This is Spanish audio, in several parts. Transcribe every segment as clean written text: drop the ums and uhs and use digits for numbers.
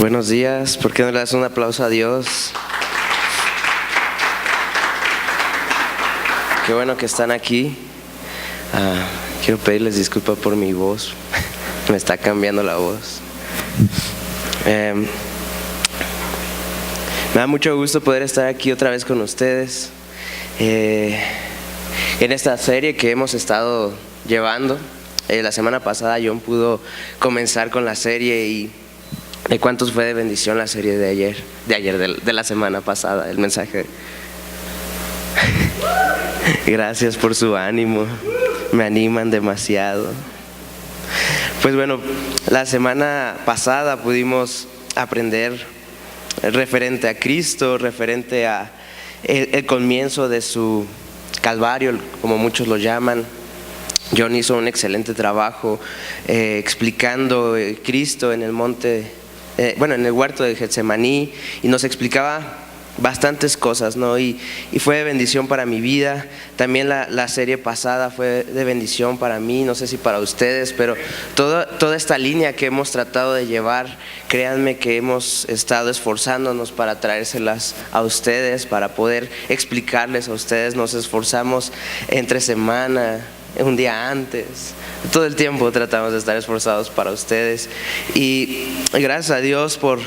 Buenos días, ¿por qué no le das un aplauso a Dios? Qué bueno que están aquí. Quiero pedirles disculpas por mi voz, me está cambiando la voz. Me da mucho gusto poder estar aquí otra vez con ustedes en esta serie que hemos estado llevando. La semana pasada John pudo comenzar con la serie y ¿de cuántos fue de bendición la serie de la semana pasada, el mensaje? Gracias por su ánimo, me animan demasiado. Pues bueno, la semana pasada pudimos aprender referente a Cristo, referente a el comienzo de su Calvario, como muchos lo llaman. John hizo un excelente trabajo explicando Cristo en el monte, en el huerto de Getsemaní, y nos explicaba bastantes cosas, ¿no? Y fue de bendición para mi vida. También la serie pasada fue de bendición para mí, no sé si para ustedes, pero toda esta línea que hemos tratado de llevar, créanme que hemos estado esforzándonos para traérselas a ustedes, para poder explicarles a ustedes. Nos esforzamos entre semana, un día antes, todo el tiempo tratamos de estar esforzados para ustedes. Y gracias a Dios por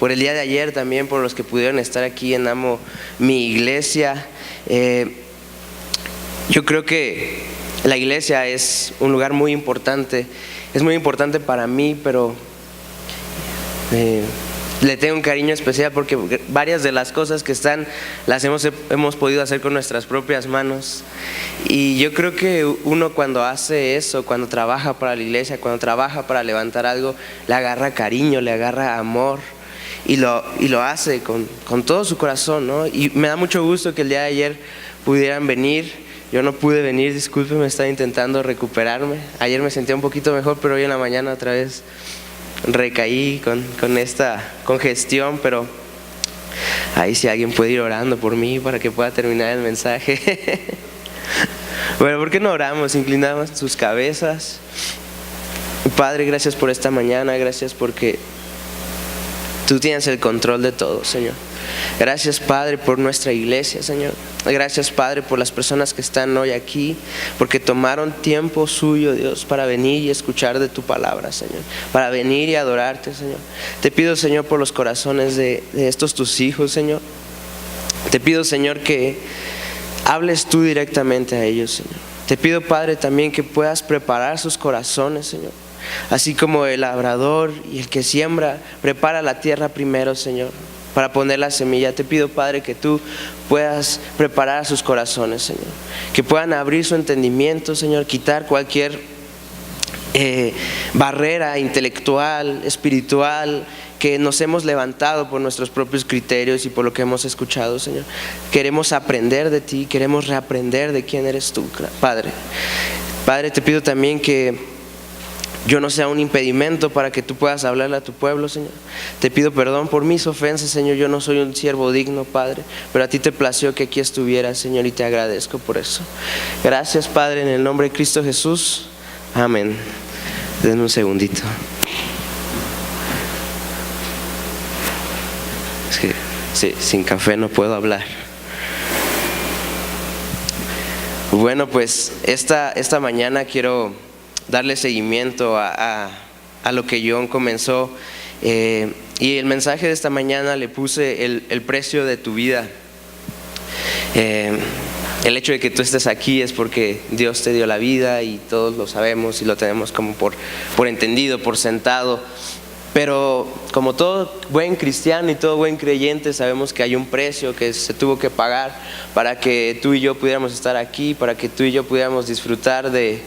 el día de ayer, también por los que pudieron estar aquí en Amo Mi Iglesia. Yo creo que la iglesia es un lugar muy importante, es muy importante para mí, pero le tengo un cariño especial porque varias de las cosas que están las hemos podido hacer con nuestras propias manos. Y yo creo que uno cuando hace eso, cuando trabaja para la iglesia, cuando trabaja para levantar algo, le agarra cariño, le agarra amor y lo hace con todo su corazón, ¿no? Y me da mucho gusto que el día de ayer pudieran venir. Yo no pude venir, discúlpenme, estaba intentando recuperarme. Ayer me sentía un poquito mejor, pero hoy en la mañana otra vez recaí con esta congestión, pero ahí si alguien puede ir orando por mí para que pueda terminar el mensaje. Bueno, ¿por qué no oramos? Inclinamos sus cabezas. Padre, gracias por esta mañana, gracias porque Tú tienes el control de todo, Señor. Gracias, Padre, por nuestra iglesia, Señor. Gracias, Padre, por las personas que están hoy aquí, porque tomaron tiempo suyo, Dios, para venir y escuchar de tu palabra, Señor, para venir y adorarte, Señor. Te pido, Señor, por los corazones de estos tus hijos, Señor. Te pido, Señor, que hables tú directamente a ellos, Señor. Te pido, Padre, también que puedas preparar sus corazones, Señor. Así como el labrador y el que siembra prepara la tierra primero, Señor, para poner la semilla. Te pido, Padre, que tú puedas preparar sus corazones, Señor, que puedan abrir su entendimiento, Señor, quitar cualquier barrera intelectual, espiritual, que nos hemos levantado por nuestros propios criterios y por lo que hemos escuchado, Señor. Queremos aprender de ti, queremos reaprender de quién eres tú, Padre. Padre, te pido también que yo no sea un impedimento para que tú puedas hablarle a tu pueblo, Señor. Te pido perdón por mis ofensas, Señor. Yo no soy un siervo digno, Padre, pero a ti te plació que aquí estuvieras, Señor, y te agradezco por eso. Gracias, Padre, en el nombre de Cristo Jesús. Amén. Denme un segundito. Es que sí, sin café no puedo hablar. Bueno, pues esta mañana quiero darle seguimiento a lo que John comenzó, y el mensaje de esta mañana le puse el precio de tu vida. El hecho de que tú estés aquí es porque Dios te dio la vida y todos lo sabemos y lo tenemos como por entendido, por sentado. Pero como todo buen cristiano y todo buen creyente, sabemos que hay un precio que se tuvo que pagar para que tú y yo pudiéramos estar aquí, para que tú y yo pudiéramos disfrutar de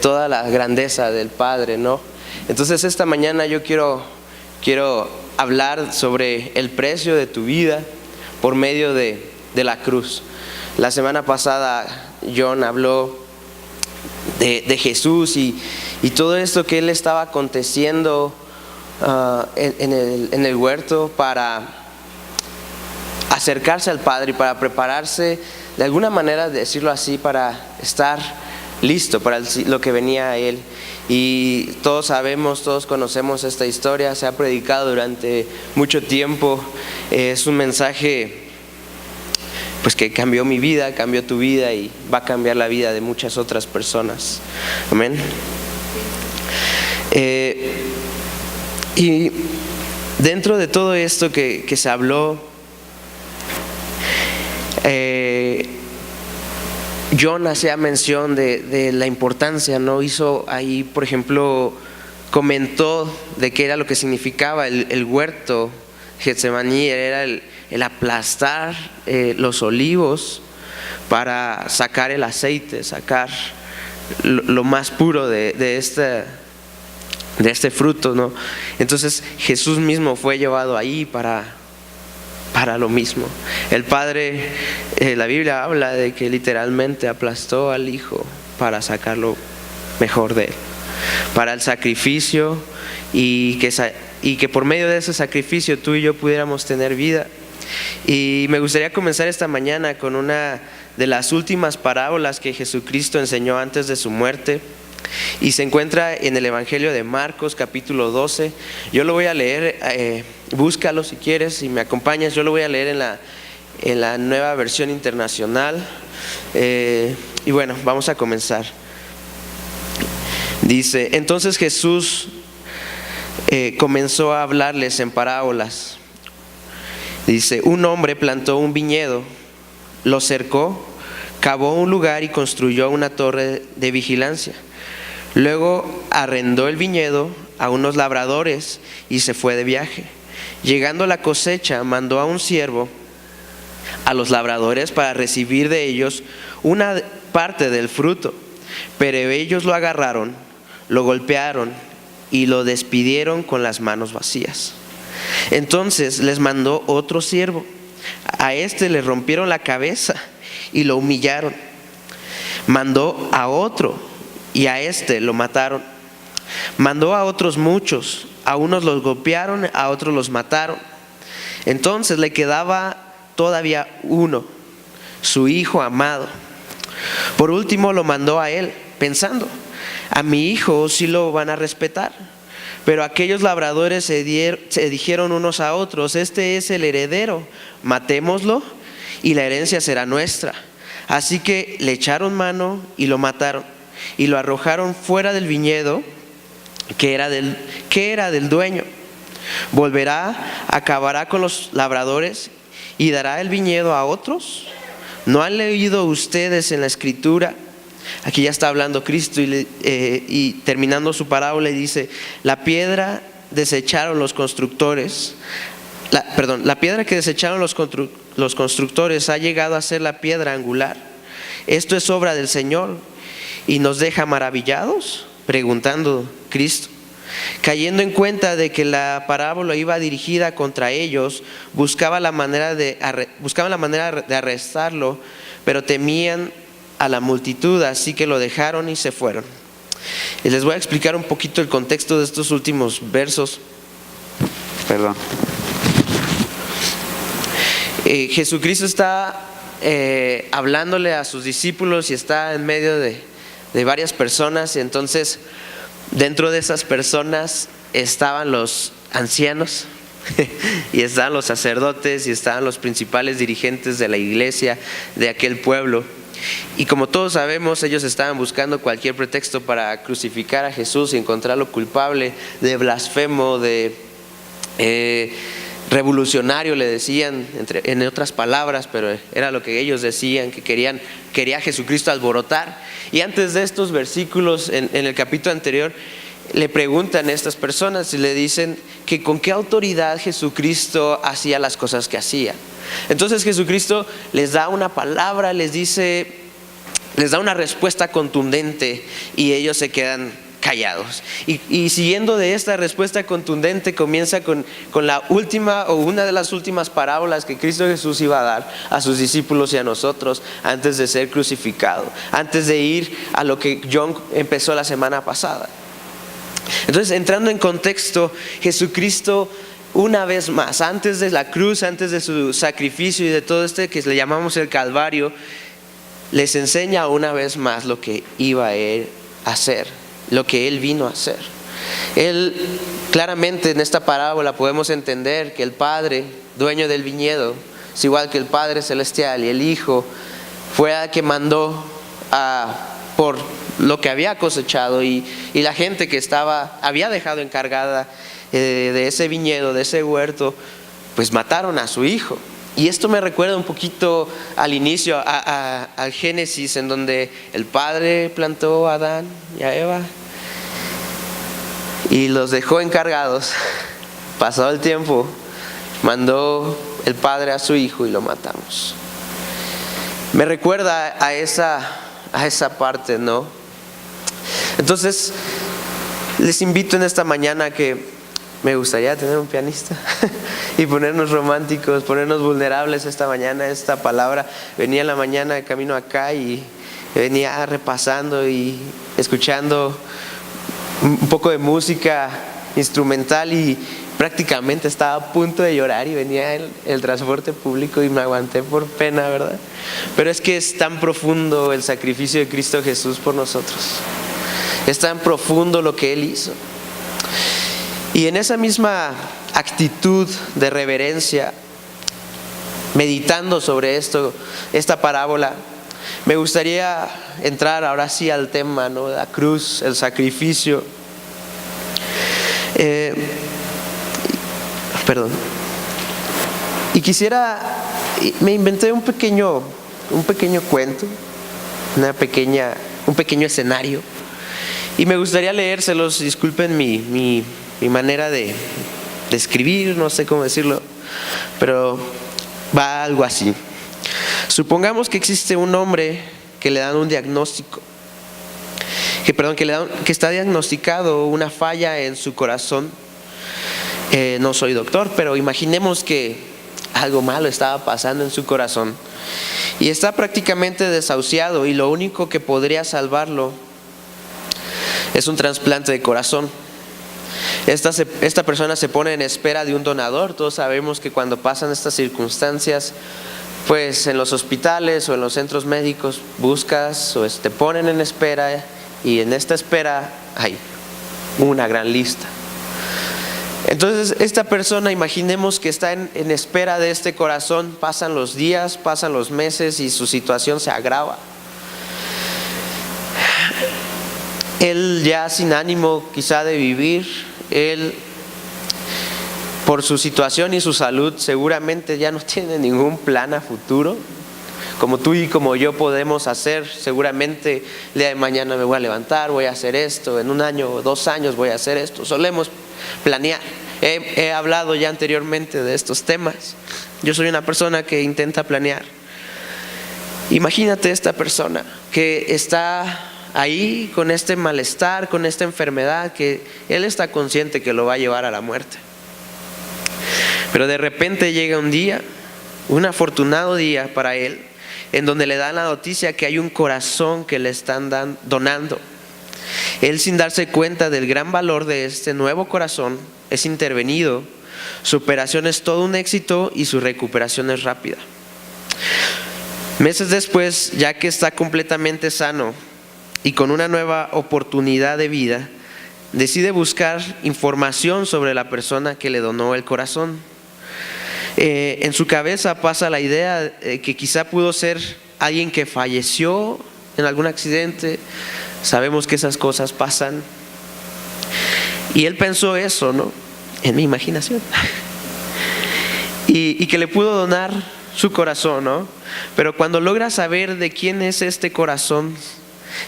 toda la grandeza del Padre, ¿no? Entonces esta mañana yo quiero hablar sobre el precio de tu vida por medio de la cruz. La semana pasada John habló de Jesús y todo esto que él estaba aconteciendo en el huerto para acercarse al Padre y para prepararse, de alguna manera, decirlo así, para estar listo para lo que venía a él. Y todos sabemos, todos conocemos esta historia, se ha predicado durante mucho tiempo. Es un mensaje pues que cambió mi vida, cambió tu vida y va a cambiar la vida de muchas otras personas. Amén. Y dentro de todo esto que se habló, John hacía mención de la importancia, ¿no? Hizo ahí, por ejemplo, comentó de qué era lo que significaba el huerto Getsemaní. Era el aplastar los olivos para sacar el aceite, sacar lo más puro de este fruto, ¿no? Entonces Jesús mismo fue llevado ahí para lo mismo. El Padre, la Biblia habla de que literalmente aplastó al Hijo para sacar lo mejor de él, para el sacrificio, y que por medio de ese sacrificio tú y yo pudiéramos tener vida. Y me gustaría comenzar esta mañana con una de las últimas parábolas que Jesucristo enseñó antes de su muerte, y se encuentra en el Evangelio de Marcos capítulo 12. Yo lo voy a leer, búscalo si quieres, si me acompañas. Yo lo voy a leer en la Nueva Versión Internacional, y bueno, vamos a comenzar. Dice: entonces Jesús comenzó a hablarles en parábolas. Dice: un hombre plantó un viñedo, lo cercó, cavó un lugar y construyó una torre de vigilancia. Luego arrendó el viñedo a unos labradores y se fue de viaje. Llegando la cosecha, mandó a un siervo a los labradores para recibir de ellos una parte del fruto. Pero ellos lo agarraron, lo golpearon y lo despidieron con las manos vacías. Entonces les mandó otro siervo. A este le rompieron la cabeza y lo humillaron. Mandó a otro y a este lo mataron. Mandó a otros muchos, a unos los golpearon, a otros los mataron. Entonces le quedaba todavía uno, su hijo amado. Por último lo mandó a él, pensando: a mi hijo sí lo van a respetar. Pero aquellos labradores se dijeron unos a otros: este es el heredero, matémoslo y la herencia será nuestra. Así que le echaron mano y lo mataron, y lo arrojaron fuera del viñedo que era del dueño. Volverá, acabará con los labradores y dará el viñedo a otros. ¿No han leído ustedes en la Escritura? Aquí ya está hablando Cristo y terminando su parábola, y dice: la piedra desecharon los constructores. La piedra que desecharon los constructores ha llegado a ser la piedra angular. Esto es obra del Señor y nos deja maravillados, preguntando Cristo. Cayendo en cuenta de que la parábola iba dirigida contra ellos, buscaban la manera de arrestarlo, pero temían a la multitud, así que lo dejaron y se fueron. Y les voy a explicar un poquito el contexto de estos últimos versos. Jesucristo está hablándole a sus discípulos y está en medio de varias personas, y entonces dentro de esas personas estaban los ancianos y estaban los sacerdotes y estaban los principales dirigentes de la iglesia de aquel pueblo. Y como todos sabemos, ellos estaban buscando cualquier pretexto para crucificar a Jesús y encontrarlo culpable de blasfemo, de revolucionario, le decían, en otras palabras, pero era lo que ellos decían, que quería a Jesucristo alborotar. Y antes de estos versículos, en el capítulo anterior, le preguntan a estas personas y le dicen que con qué autoridad Jesucristo hacía las cosas que hacía. Entonces Jesucristo les da una palabra, les da una respuesta contundente, y ellos se quedan callados. Y siguiendo de esta respuesta contundente, comienza con la última, o una de las últimas parábolas que Cristo Jesús iba a dar a sus discípulos y a nosotros antes de ser crucificado, antes de ir a lo que John empezó la semana pasada. Entonces, entrando en contexto, Jesucristo, una vez más, antes de la cruz, antes de su sacrificio y de todo que le llamamos el Calvario, les enseña una vez más lo que iba él a hacer, lo que él vino a hacer. Él, claramente en esta parábola podemos entender que el Padre, dueño del viñedo, es igual que el Padre Celestial, y el Hijo fue el que mandó por lo que había cosechado, y la gente que había dejado encargada de ese viñedo, de ese huerto, pues mataron a su hijo. Y esto me recuerda un poquito al inicio, al Génesis, en donde el Padre plantó a Adán y a Eva y los dejó encargados. Pasado el tiempo, mandó el Padre a su hijo y lo matamos. Me recuerda a esa parte, ¿no? Entonces, les invito en esta mañana que me gustaría tener un pianista y ponernos románticos, ponernos vulnerables esta mañana. Esta palabra venía en la mañana de camino acá y venía repasando y escuchando un poco de música instrumental, y prácticamente estaba a punto de llorar, y venía el transporte público y me aguanté por pena, ¿verdad? Pero es que es tan profundo el sacrificio de Cristo Jesús por nosotros. Es tan profundo lo que Él hizo. Y en esa misma actitud de reverencia, meditando sobre esta parábola, me gustaría entrar ahora sí al tema, ¿no? La cruz, el sacrificio. Y me inventé un pequeño cuento, un pequeño escenario, y me gustaría leérselos. Disculpen mi manera de escribir, no sé cómo decirlo, pero va algo así. Supongamos que existe un hombre que le dan un diagnóstico, que está diagnosticado una falla en su corazón. No soy doctor, pero imaginemos que algo malo estaba pasando en su corazón y está prácticamente desahuciado, y lo único que podría salvarlo es un trasplante de corazón. Esta persona se pone en espera de un donador. Todos sabemos que cuando pasan estas circunstancias, pues en los hospitales o en los centros médicos buscas o te ponen en espera, y en esta espera hay una gran lista. Entonces esta persona, imaginemos que está en espera de este corazón. Pasan los días, pasan los meses y su situación se agrava. Él ya sin ánimo quizá de vivir, él por su situación y su salud seguramente ya no tiene ningún plan a futuro, como tú y como yo podemos hacer. Seguramente el día de mañana me voy a levantar, voy a hacer esto, en 1 año o 2 años voy a hacer esto. Solemos planear. He hablado ya anteriormente de estos temas. Yo soy una persona que intenta planear. Imagínate esta persona que está ahí con este malestar, con esta enfermedad, que él está consciente que lo va a llevar a la muerte. Pero de repente llega un día, un afortunado día para él, en donde le dan la noticia que hay un corazón que le están donando. Él, sin darse cuenta del gran valor de este nuevo corazón, es intervenido. Su operación es todo un éxito y su recuperación es rápida. Meses después, ya que está completamente sano y con una nueva oportunidad de vida, decide buscar información sobre la persona que le donó el corazón. En su cabeza pasa la idea que quizá pudo ser alguien que falleció en algún accidente. Sabemos que esas cosas pasan. Y él pensó eso, ¿no? En mi imaginación. Y que le pudo donar su corazón, ¿no? Pero cuando logra saber de quién es este corazón,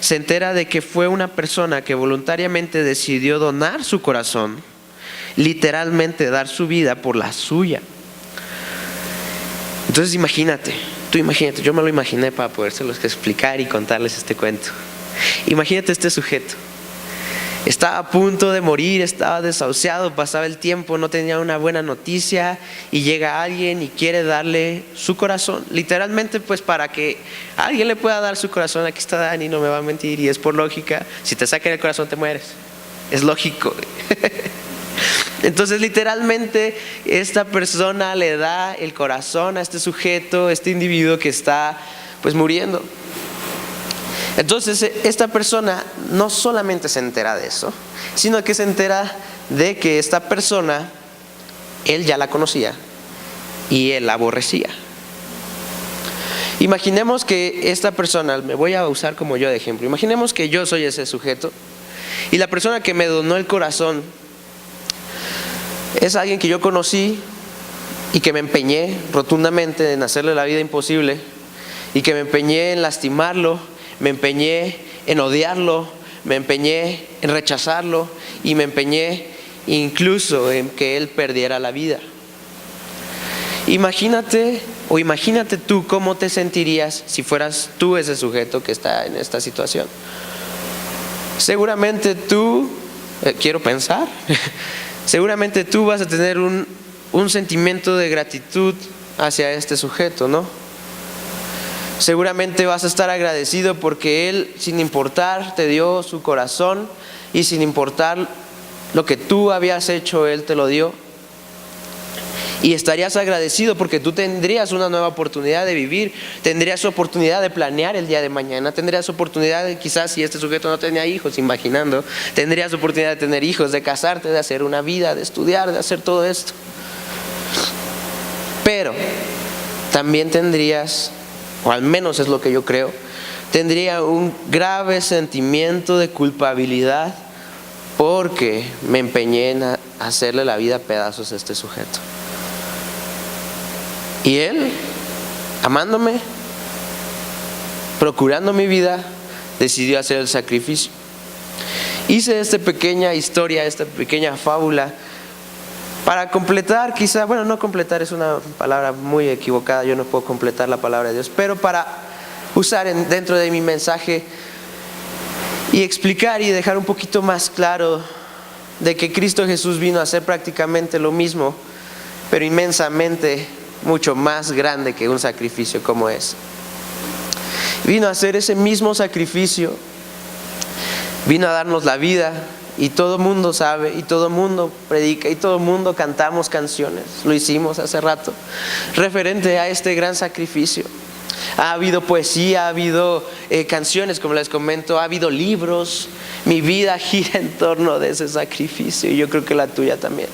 se entera de que fue una persona que voluntariamente decidió donar su corazón, literalmente dar su vida por la suya. Entonces imagínate, yo me lo imaginé para podérselos explicar y contarles este cuento. Imagínate este sujeto. Estaba a punto de morir, estaba desahuciado, pasaba el tiempo, no tenía una buena noticia, y llega alguien y quiere darle su corazón, literalmente pues para que alguien le pueda dar su corazón. Aquí está Dani, no me va a mentir, y es por lógica. Si te sacan el corazón te mueres, es lógico. Entonces literalmente esta persona le da el corazón a este sujeto, este individuo que está pues muriendo. Entonces esta persona no solamente se entera de eso, sino que se entera de que esta persona, él ya la conocía y él la aborrecía. Imaginemos que esta persona, me voy a usar como yo de ejemplo, imaginemos que yo soy ese sujeto y la persona que me donó el corazón es alguien que yo conocí y que me empeñé rotundamente en hacerle la vida imposible, y que me empeñé en lastimarlo, me empeñé en odiarlo, me empeñé en rechazarlo y me empeñé incluso en que él perdiera la vida. Imagínate tú cómo te sentirías si fueras tú ese sujeto que está en esta situación. Seguramente tú, quiero pensar, seguramente tú vas a tener un sentimiento de gratitud hacia este sujeto, ¿no? Seguramente vas a estar agradecido porque él, sin importar, te dio su corazón, y sin importar lo que tú habías hecho, él te lo dio. Y estarías agradecido porque tú tendrías una nueva oportunidad de vivir, tendrías oportunidad de planear el día de mañana, tendrías oportunidad de, quizás si este sujeto no tenía hijos, imaginando, tendrías oportunidad de tener hijos, de casarte, de hacer una vida, de estudiar, de hacer todo esto. Pero también tendrías, o al menos es lo que yo creo, tendría un grave sentimiento de culpabilidad porque me empeñé en hacerle la vida a pedazos a este sujeto. Y él, amándome, procurando mi vida, decidió hacer el sacrificio. Hice esta pequeña historia, esta pequeña fábula, para completar, quizá, bueno, no completar es una palabra muy equivocada, yo no puedo completar la palabra de Dios, pero para usar dentro de mi mensaje y explicar y dejar un poquito más claro de que Cristo Jesús vino a hacer prácticamente lo mismo, pero inmensamente mucho más grande que un sacrificio como ese. Vino a hacer ese mismo sacrificio, vino a darnos la vida, y todo el mundo sabe, y todo el mundo predica, y todo el mundo cantamos canciones, lo hicimos hace rato, referente a este gran sacrificio. Ha habido poesía, ha habido canciones, como les comento, ha habido libros. Mi vida gira en torno de ese sacrificio, y yo creo que la tuya también.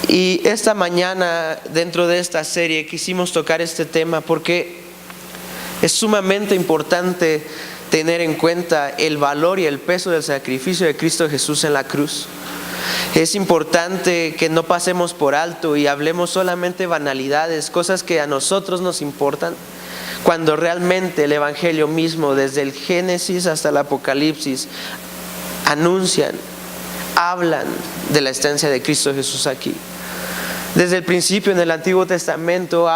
Y esta mañana, dentro de esta serie, quisimos tocar este tema porque es sumamente importante tener en cuenta el valor y el peso del sacrificio de Cristo Jesús en la cruz. Es importante que no pasemos por alto y hablemos solamente banalidades, cosas que a nosotros nos importan, cuando realmente el Evangelio mismo, desde el Génesis hasta el Apocalipsis, anuncian, hablan de la estancia de Cristo Jesús aquí. Desde el principio en el Antiguo Testamento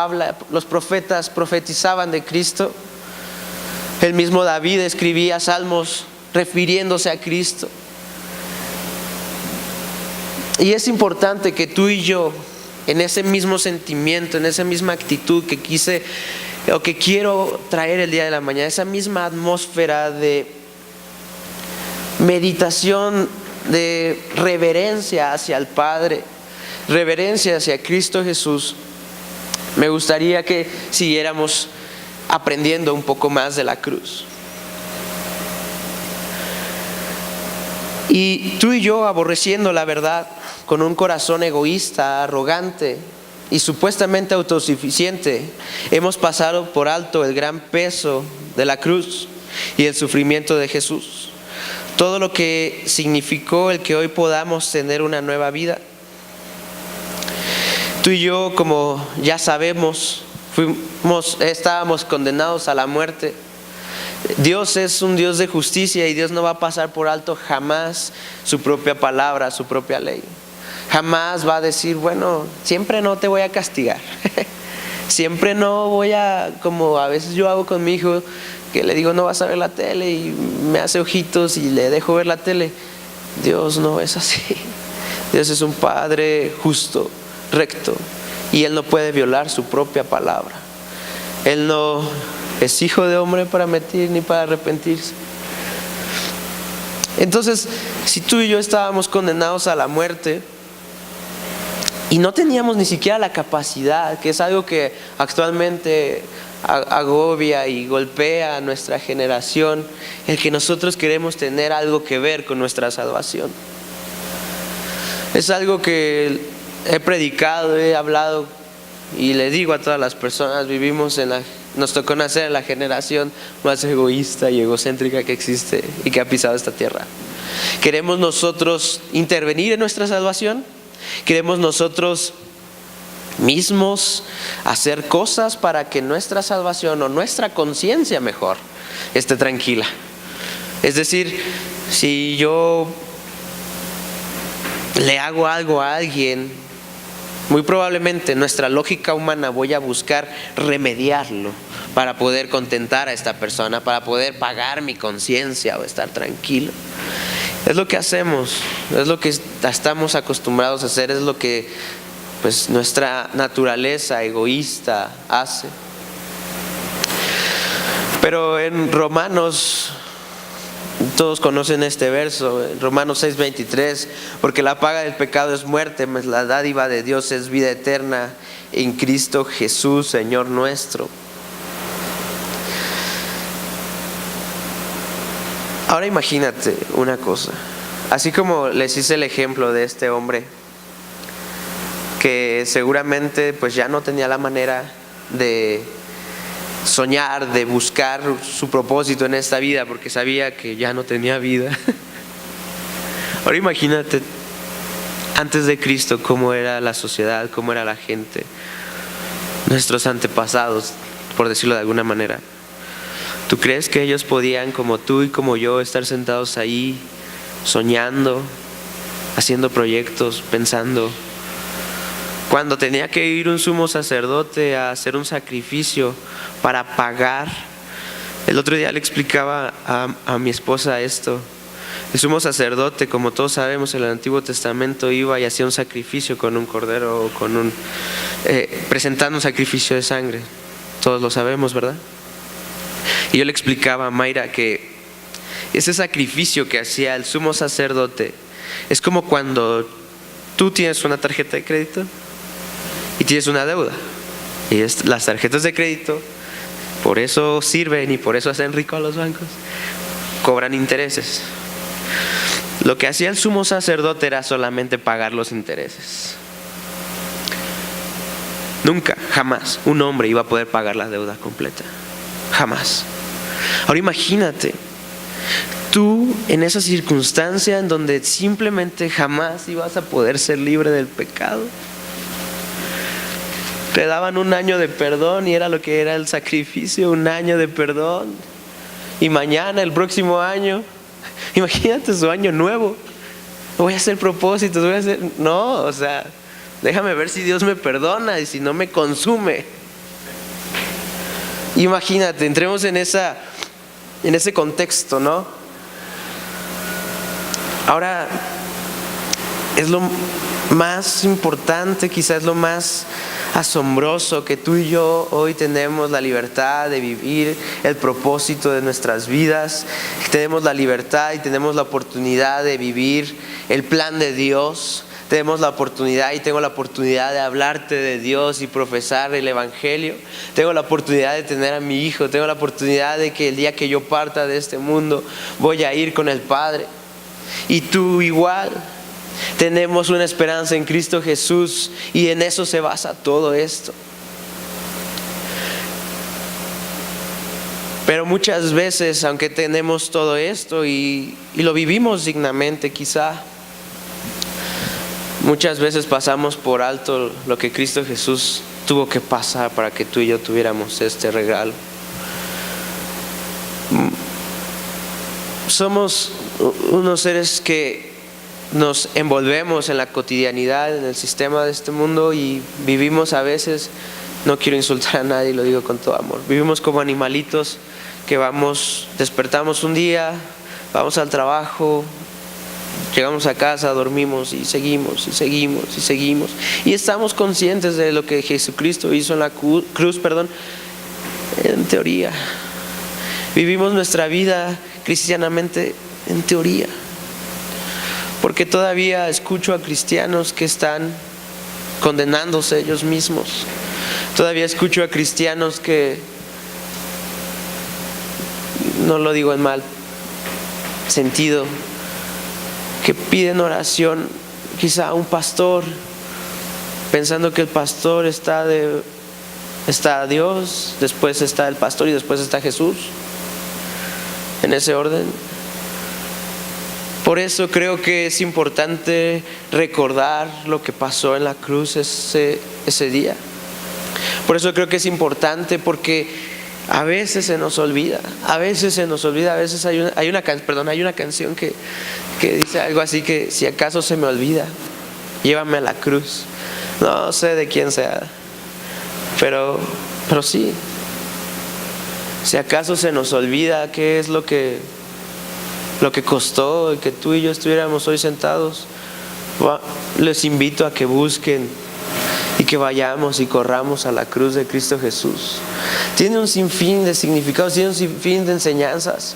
los profetas profetizaban de Cristo. El mismo David escribía salmos refiriéndose a Cristo. Y es importante que tú y yo, en ese mismo sentimiento, en esa misma actitud que quise o que quiero traer el día de la mañana, esa misma atmósfera de meditación, de reverencia hacia el Padre, reverencia hacia Cristo Jesús, me gustaría que siguiéramos aprendiendo un poco más de la cruz. Y tú y yo, aborreciendo la verdad, con un corazón egoísta, arrogante y supuestamente autosuficiente, hemos pasado por alto el gran peso de la cruz y el sufrimiento de Jesús, todo lo que significó el que hoy podamos tener una nueva vida. Tú y yo, como ya sabemos, estábamos condenados a la muerte. Dios es un Dios de justicia y Dios no va a pasar por alto jamás su propia palabra, su propia ley. Jamás va a decir, bueno, siempre no te voy a castigar. Siempre no voy a, como a veces yo hago con mi hijo, que le digo no vas a ver la tele y me hace ojitos y le dejo ver la tele. Dios no es así. Dios es un Padre justo, recto, y Él no puede violar su propia palabra. Él no es hijo de hombre para mentir ni para arrepentirse. Entonces, si tú y yo estábamos condenados a la muerte, Y no teníamos ni siquiera la capacidad, que es algo que actualmente agobia y golpea a nuestra generación, el que nosotros queremos tener algo que ver con nuestra salvación. Es algo que he predicado, he hablado y le digo a todas las personas: nos tocó nacer en la generación más egoísta y egocéntrica que existe y que ha pisado esta tierra. ¿Queremos nosotros intervenir en nuestra salvación? ¿Queremos nosotros mismos hacer cosas para que nuestra salvación o nuestra conciencia mejor esté tranquila? Es decir, si yo le hago algo a alguien, muy probablemente nuestra lógica humana voy a buscar remediarlo para poder contentar a esta persona, para poder pagar mi conciencia o estar tranquilo. Es lo que hacemos, es lo que estamos acostumbrados a hacer, es lo que pues nuestra naturaleza egoísta hace. Pero en Romanos, todos conocen este verso, en Romanos 6:23, porque la paga del pecado es muerte, mas la dádiva de Dios es vida eterna en Cristo Jesús, Señor nuestro. Ahora imagínate una cosa, así como les hice el ejemplo de este hombre que seguramente pues ya no tenía la manera de soñar, de buscar su propósito en esta vida porque sabía que ya no tenía vida. Ahora imagínate antes de Cristo cómo era la sociedad, cómo era la gente, nuestros antepasados, por decirlo de alguna manera. ¿Tú crees que ellos podían, como tú y como yo, estar sentados ahí soñando, haciendo proyectos, pensando? Cuando tenía que ir un sumo sacerdote a hacer un sacrificio para pagar. El otro día le explicaba a mi esposa esto. El sumo sacerdote, como todos sabemos, en el Antiguo Testamento iba y hacía un sacrificio con un cordero o presentando un sacrificio de sangre. Todos lo sabemos, ¿verdad? Y yo le explicaba a Mayra que ese sacrificio que hacía el sumo sacerdote es como cuando tú tienes una tarjeta de crédito y tienes una deuda. Y las tarjetas de crédito, por eso sirven y por eso hacen rico a los bancos, cobran intereses. Lo que hacía el sumo sacerdote era solamente pagar los intereses. Nunca, jamás, un hombre iba a poder pagar la deuda completa. Jamás. Ahora imagínate, tú en esa circunstancia en donde simplemente jamás ibas a poder ser libre del pecado. Te daban 1 año de perdón y era lo que era el sacrificio, 1 año de perdón. Y mañana, el próximo año, imagínate su año nuevo. Voy a hacer propósitos, No, o sea, déjame ver si Dios me perdona y si no me consume. Imagínate, entremos en ese contexto, ¿no? Ahora, es lo más importante, quizás lo más asombroso, que tú y yo hoy tenemos la libertad de vivir el propósito de nuestras vidas. Tenemos la libertad y tenemos la oportunidad de vivir el plan de Dios. Tenemos la oportunidad y tengo la oportunidad de hablarte de Dios y profesar el Evangelio. Tengo la oportunidad de tener a mi hijo. Tengo la oportunidad de que el día que yo parta de este mundo voy a ir con el Padre. Y tú igual. Tenemos una esperanza en Cristo Jesús y en eso se basa todo esto. Pero muchas veces, aunque tenemos todo esto y lo vivimos dignamente quizá, muchas veces pasamos por alto lo que Cristo Jesús tuvo que pasar para que tú y yo tuviéramos este regalo. Somos unos seres que nos envolvemos en la cotidianidad, en el sistema de este mundo y vivimos a veces, no quiero insultar a nadie, lo digo con todo amor, vivimos como animalitos que despertamos un día, vamos al trabajo, llegamos a casa, dormimos y seguimos y seguimos y seguimos. Y estamos conscientes de lo que Jesucristo hizo en la cruz, en teoría. Vivimos nuestra vida cristianamente en teoría. Porque todavía escucho a cristianos que están condenándose ellos mismos. Todavía escucho a cristianos que, no lo digo en mal sentido, que piden oración quizá a un pastor, pensando que el pastor está Dios, después está el pastor y después está Jesús, en ese orden. Por eso creo que es importante recordar lo que pasó en la cruz ese día. Por eso creo que es importante, porque a veces se nos olvida, a veces hay una canción que dice algo así, que si acaso se me olvida, llévame a la cruz. No sé de quién sea, pero sí, si acaso se nos olvida qué es lo que costó que tú y yo estuviéramos hoy sentados, les invito a que busquen y que vayamos y corramos a la cruz de Cristo Jesús. Tiene un sinfín de significados, tiene un sinfín de enseñanzas,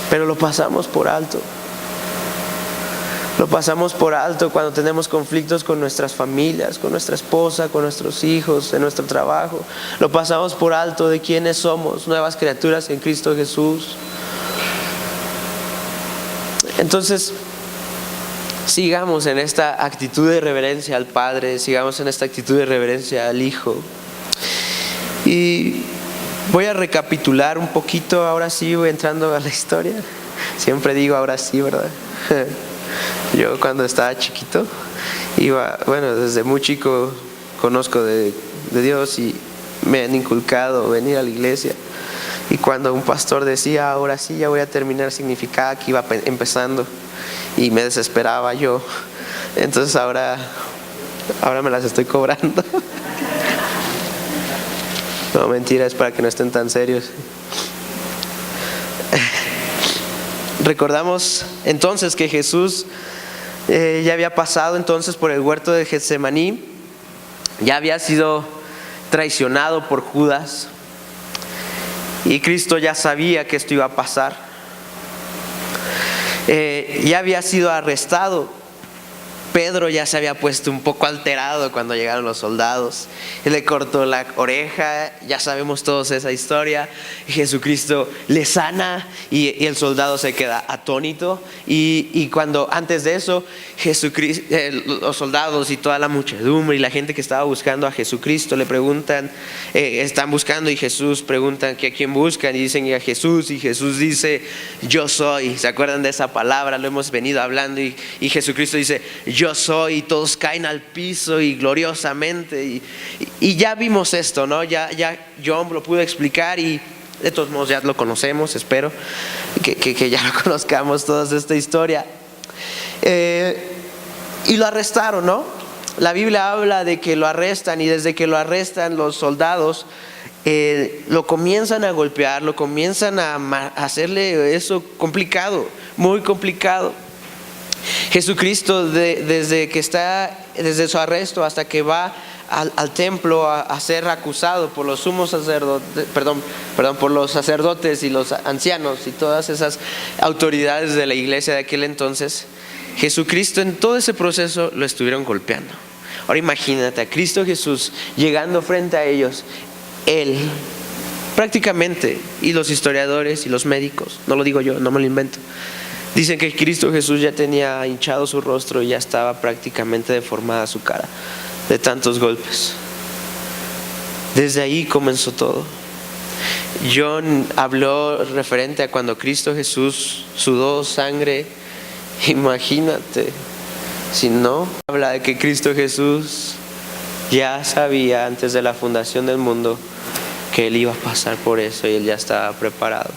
pero lo pasamos por alto. Lo pasamos por alto cuando tenemos conflictos con nuestras familias, con nuestra esposa, con nuestros hijos, en nuestro trabajo. Lo pasamos por alto de quiénes somos, nuevas criaturas en Cristo Jesús. Entonces, sigamos en esta actitud de reverencia al Padre, sigamos en esta actitud de reverencia al Hijo. Y voy a recapitular un poquito, ahora sí voy entrando a la historia. Siempre digo ahora sí, ¿verdad? Yo cuando estaba chiquito desde muy chico conozco de Dios y me han inculcado venir a la iglesia. Y cuando un pastor decía ahora sí ya voy a terminar, significaba que iba empezando, y me desesperaba yo. Entonces ahora me las estoy cobrando. No, mentira, es para que no estén tan serios. Recordamos entonces que Jesús ya había pasado entonces por el huerto de Getsemaní, ya había sido traicionado por Judas, y Cristo ya sabía que esto iba a pasar. Ya había sido arrestado. Pedro ya se había puesto un poco alterado cuando llegaron los soldados. Él le cortó la oreja, ya sabemos todos esa historia. Jesucristo le sana y el soldado se queda atónito. Y cuando antes de eso, los soldados y toda la muchedumbre y la gente que estaba buscando a Jesucristo le preguntan, están buscando, y Jesús preguntan que a quién buscan, y dicen a Jesús, y Jesús dice, yo soy. ¿Se acuerdan de esa palabra? Lo hemos venido hablando, y Jesucristo dice, yo soy, y todos caen al piso y gloriosamente, y ya vimos esto, ¿no? Ya John lo pudo explicar, y de todos modos ya lo conocemos. Espero que ya lo conozcamos toda esta historia. Y lo arrestaron, ¿no? La Biblia habla de que lo arrestan, y desde que lo arrestan los soldados lo comienzan a golpear, lo comienzan a hacerle eso complicado, muy complicado. Jesucristo desde su arresto hasta que va al templo a ser acusado por los sumos sacerdotes, por los sacerdotes y los ancianos y todas esas autoridades de la iglesia de aquel entonces, Jesucristo en todo ese proceso lo estuvieron golpeando. Ahora imagínate a Cristo Jesús llegando frente a ellos, Él prácticamente, y los historiadores y los médicos, no lo digo yo, no me lo invento, dicen que Cristo Jesús ya tenía hinchado su rostro y ya estaba prácticamente deformada su cara de tantos golpes. Desde ahí comenzó todo. John habló referente a cuando Cristo Jesús sudó sangre. Imagínate, si no, habla de que Cristo Jesús ya sabía antes de la fundación del mundo que Él iba a pasar por eso, y Él ya estaba preparado.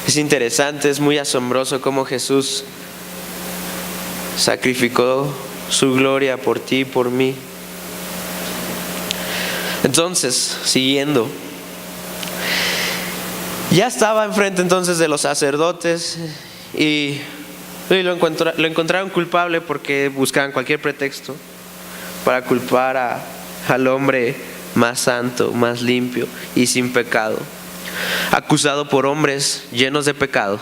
Es interesante, es muy asombroso cómo Jesús sacrificó su gloria por ti y por mí. Entonces, siguiendo, ya estaba enfrente entonces de los sacerdotes, y lo encontraron culpable porque buscaban cualquier pretexto para culpar al hombre más santo, más limpio y sin pecado. Acusado por hombres llenos de pecado,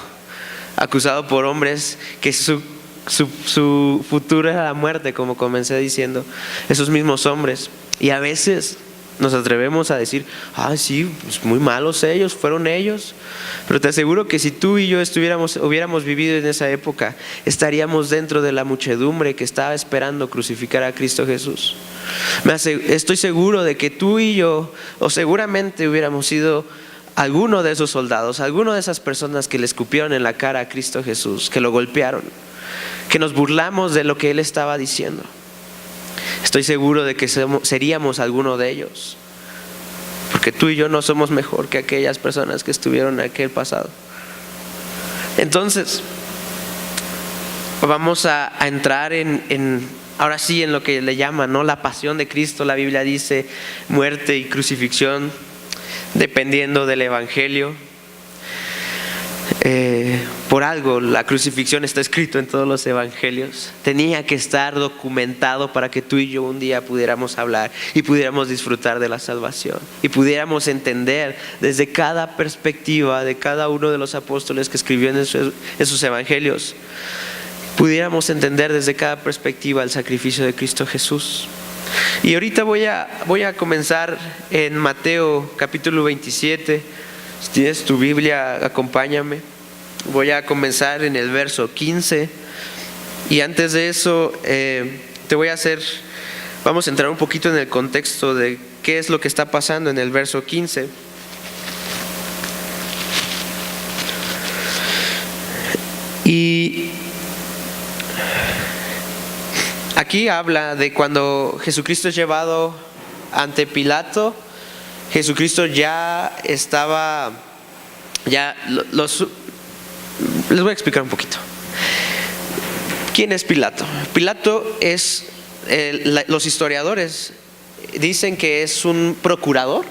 acusado por hombres que su su futuro era la muerte, como comencé diciendo, esos mismos hombres. Y a veces nos atrevemos a decir, sí, pues muy malos ellos, fueron ellos. Pero te aseguro que si tú y yo hubiéramos vivido en esa época, estaríamos dentro de la muchedumbre que estaba esperando crucificar a Cristo Jesús. Estoy seguro de que tú y yo, o seguramente hubiéramos sido alguno de esos soldados, alguno de esas personas que le escupieron en la cara a Cristo Jesús, que lo golpearon, que nos burlamos de lo que Él estaba diciendo. Estoy seguro de que seríamos alguno de ellos, porque tú y yo no somos mejor que aquellas personas que estuvieron en aquel pasado. Entonces, vamos a entrar ahora sí en lo que le llaman, ¿no?, la pasión de Cristo. La Biblia dice muerte y crucifixión, dependiendo del evangelio. Por algo la crucifixión está escrito en todos los evangelios. Tenía que estar documentado para que tú y yo un día pudiéramos hablar y pudiéramos disfrutar de la salvación y pudiéramos entender desde cada perspectiva de cada uno de los apóstoles que escribió en sus evangelios. Pudiéramos entender desde cada perspectiva el sacrificio de Cristo Jesús. Y ahorita voy a comenzar en Mateo capítulo 27. Si tienes tu Biblia, acompáñame. Voy a comenzar en el verso 15. Y antes de eso, vamos a entrar un poquito en el contexto de qué es lo que está pasando en el verso 15. Y aquí habla de cuando Jesucristo es llevado ante Pilato. Jesucristo ya estaba, les voy a explicar un poquito. ¿Quién es Pilato? Pilato es, los historiadores dicen que es un procurador,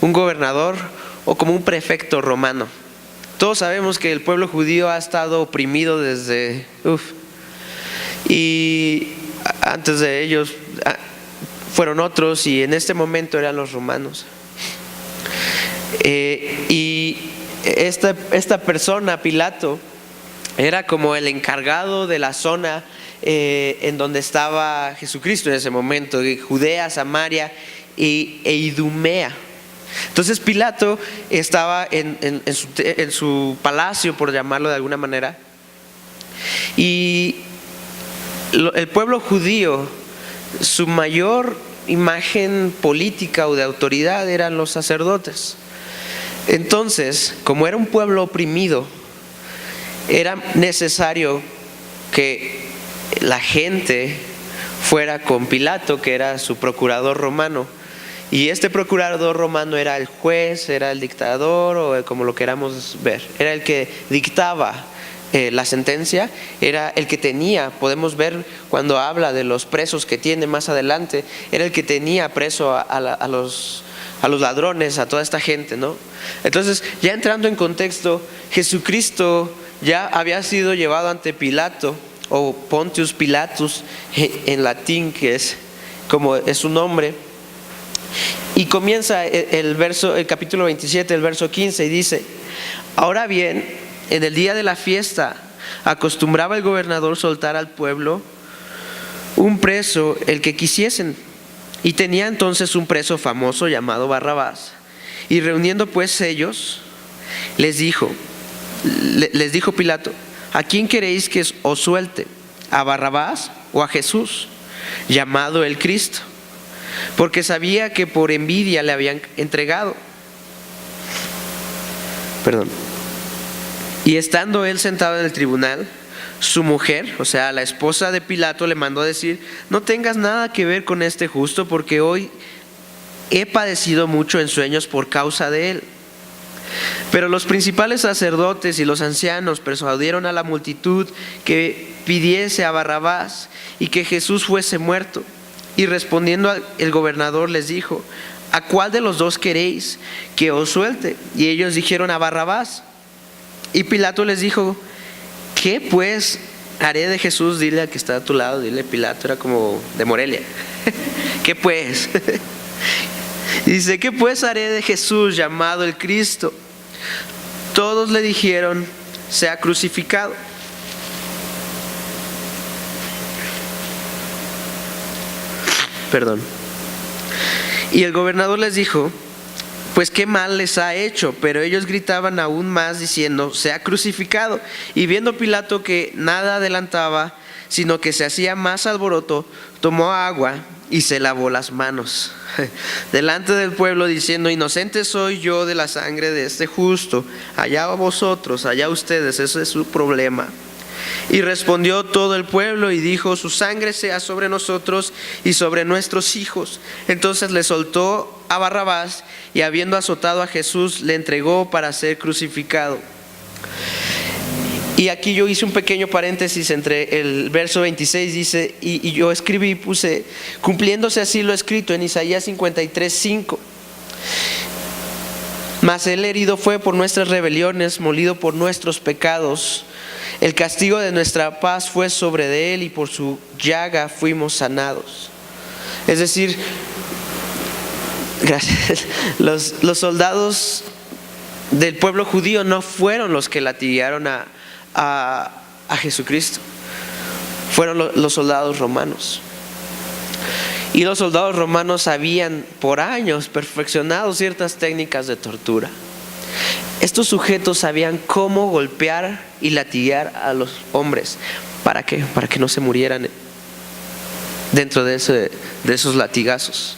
un gobernador o como un prefecto romano. Todos sabemos que el pueblo judío ha estado oprimido desde, y antes de ellos fueron otros, y en este momento eran los romanos. Y esta persona, Pilato, era como el encargado de la zona en donde estaba Jesucristo en ese momento, de Judea, Samaria e Idumea. Entonces Pilato estaba en su palacio, por llamarlo de alguna manera, y el pueblo judío, su mayor imagen política o de autoridad eran los sacerdotes. Entonces, como era un pueblo oprimido, era necesario que la gente fuera con Pilato, que era su procurador romano. Y este procurador romano era el juez, era el dictador, o como lo queramos ver. Era el que dictaba la sentencia, era el que tenía, podemos ver cuando habla de los presos que tiene más adelante, era el que tenía preso a los ladrones, a toda esta gente, ¿no? Entonces, ya entrando en contexto, Jesucristo ya había sido llevado ante Pilato, o Pontius Pilatus en latín, que es como es su nombre. Y comienza el capítulo 27, el verso 15, y dice: ahora bien, en el día de la fiesta acostumbraba el gobernador soltar al pueblo un preso, el que quisiesen. Y tenía entonces un preso famoso llamado Barrabás. Y reuniendo pues ellos, les dijo Pilato: ¿a quién queréis que os suelte? ¿A Barrabás o a Jesús, llamado el Cristo? Porque sabía que por envidia le habían entregado. Y estando él sentado en el tribunal, su mujer, o sea, la esposa de Pilato, le mandó a decir: no tengas nada que ver con este justo, porque hoy he padecido mucho en sueños por causa de él. Pero los principales sacerdotes y los ancianos persuadieron a la multitud que pidiese a Barrabás y que Jesús fuese muerto. Y respondiendo el gobernador les dijo: ¿a cuál de los dos queréis que os suelte? Y ellos dijeron: a Barrabás. Y Pilato les dijo: ¿qué pues haré de Jesús? Dile al que está a tu lado, dile. Pilato era como de Morelia. ¿Qué pues? Dice: ¿qué pues haré de Jesús, llamado el Cristo? Todos le dijeron: sea crucificado. Perdón. Y el gobernador les dijo: pues qué mal les ha hecho. Pero ellos gritaban aún más diciendo: sea crucificado. Y viendo Pilato que nada adelantaba, sino que se hacía más alboroto, tomó agua y se lavó las manos delante del pueblo, diciendo: inocente soy yo de la sangre de este justo. Allá vosotros, allá ustedes, ese es su problema. Y respondió todo el pueblo y dijo: su sangre sea sobre nosotros y sobre nuestros hijos. Entonces le soltó a Barrabás, y habiendo azotado a Jesús, le entregó para ser crucificado. Y aquí yo hice un pequeño paréntesis entre el verso 26, dice, y yo escribí y puse: cumpliéndose así lo escrito en Isaías 53:5. Mas él herido fue por nuestras rebeliones, molido por nuestros pecados. El castigo de nuestra paz fue sobre de él, y por su llaga fuimos sanados. Es decir, gracias, los soldados del pueblo judío no fueron los que latigaron a Jesucristo. Fueron los soldados romanos. Y los soldados romanos habían por años perfeccionado ciertas técnicas de tortura. Estos sujetos sabían cómo golpear y latigar a los hombres. ¿Para qué? Para que no se murieran dentro de esos latigazos.